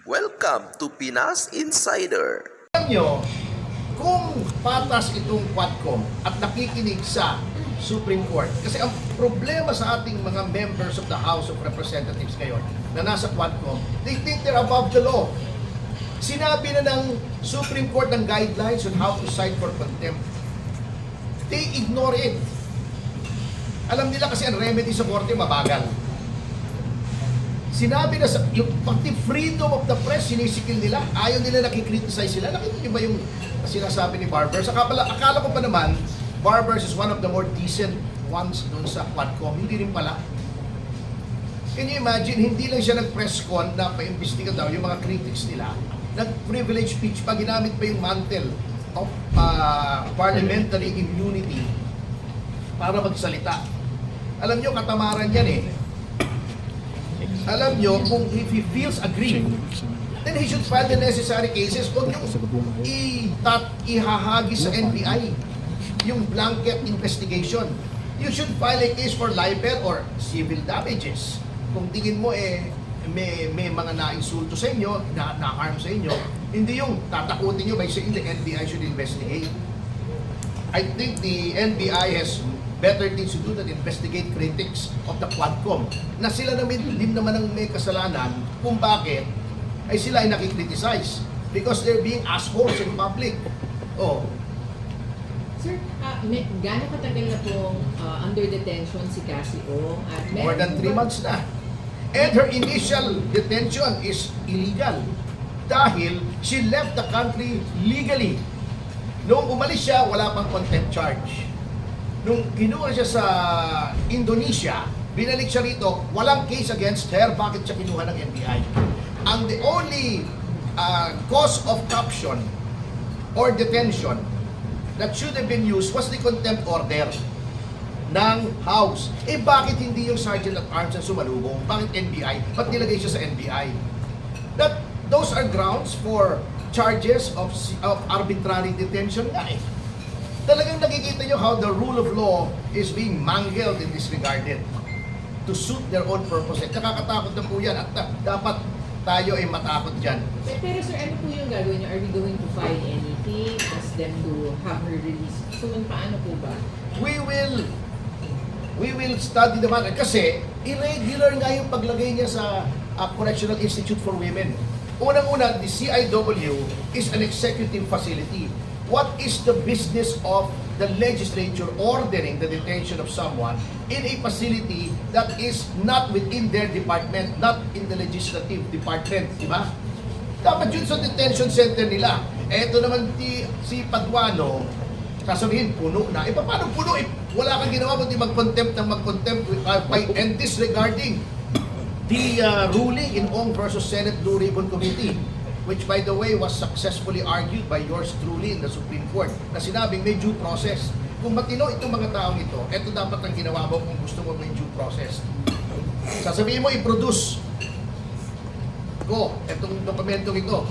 Welcome to Pinas Insider. Alam nyo, kung patas itong Quadcom at nakikinig sa Supreme Court, kasi ang problema sa ating mga members of the House of Representatives ngayon na nasa Quadcom, they think they're above the law. Sinabi na ng Supreme Court ng guidelines on how to cite for contempt. They ignore it. Alam nila kasi ang remedy sa korte mabagal. Sinabi na sa yung pati freedom of the press sinisikil nila, ayaw nila nakikriticize sila. Nakita niyo ba yung sinasabi ni Barbers? Akala ko pa naman Barbers is one of the more decent ones doon sa Quadcom. Hindi rin pala. Can you imagine, hindi lang siya nag-press con na pa-imbestiga daw yung mga critics nila. Nag-privilege speech pa, ginamit pa yung mantle of parliamentary immunity para magsalita. Alam nyo, katamaran yan eh. Alam nyo, kung if he feels aggrieved, then he should file the necessary cases. Huwag nyo ihahagi sa NBI yung blanket investigation. You should file a case for libel or civil damages. Kung tingin mo may mga na-insulto sa inyo, na-harm sa inyo, hindi yung tatakutin nyo by saying the NBI should investigate. I think the NBI has better things to do than investigate critics of the Quadcom na sila naman din naman ang may kasalanan kung bakit ay sila ay nakikriticize because they're being assholes in public. Oh. Sir, gaano katagal na pong under detention si Cassie Ong? At More than 3 months na. And her initial detention is illegal dahil she left the country legally. Noong umalis siya, wala pang contempt charge. Nung kinuha siya sa Indonesia, binalik siya rito, walang case against her. Bakit siya kinuha ng NBI? Ang the only cause of caption or detention that should have been used was the contempt order ng House. Eh bakit hindi yung Sergeant at Arms ang sumalubong? Bakit NBI? Ba't nilagay siya sa NBI? Those are grounds for charges of arbitrary detention nga eh. Talagang nakikita nyo how the rule of law is being mangled and disregarded to suit their own purposes. Nakakatakot na po yan at dapat tayo ay matakot dyan. Pero sir, ano po yung gagawin niyo? Are we going to file anything? Ask them to have her released? So, paano po ba? We will study the matter kasi irregular nga yung paglagay niya sa Correctional Institute for Women. Unang-una, the CIW is an executive facility. What is the business of the legislature ordering the detention of someone in a facility that is not within their department, not in the legislative department, di ba? Dapat yun sa detention center nila. Eto naman si Paduano, sasabihin, puno na. Paano puno? Wala kang ginawa kundi mag-contempt and disregarding the ruling in Ong versus Senate Blue Ribbon Committee, which by the way was successfully argued by yours truly in the Supreme Court, na sinabing may due process. Kung matino itong mga taong ito, ito dapat ang ginawa mo kung gusto mo may due process. Sasabihin mo, i-produce ko itong dokumentong ito.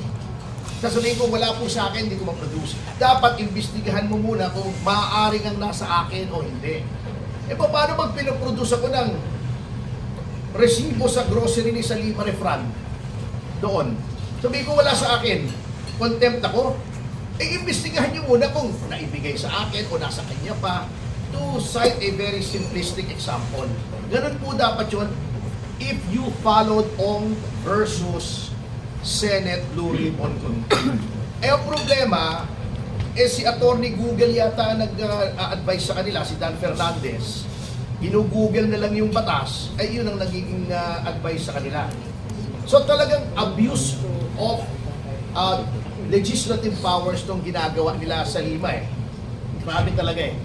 Sasabihin ko, wala po sa akin, hindi ko ma-produce. Dapat imbestigahan mo muna kung maaaring ang nasa akin o hindi. Paano pag pinaproduce ako ng resibo sa grocery ni Salima Refran doon? Sabihin ko wala sa akin, contempt ako, imbestigahan nyo muna kung naibigay sa akin o nasa kanya pa, to cite a very simplistic example. Ganun po dapat yun if you followed Ong versus Senate Blue Ribbon Committee. Ang problema, si Attorney Google yata nag-advise sa kanila, si Dan Fernandez. Ginugoogle na lang yung batas, ay yun ang nagiging advice sa kanila. So talagang abuse of legislative powers tong ginagawa nila sa Lima eh. Grabe talaga eh.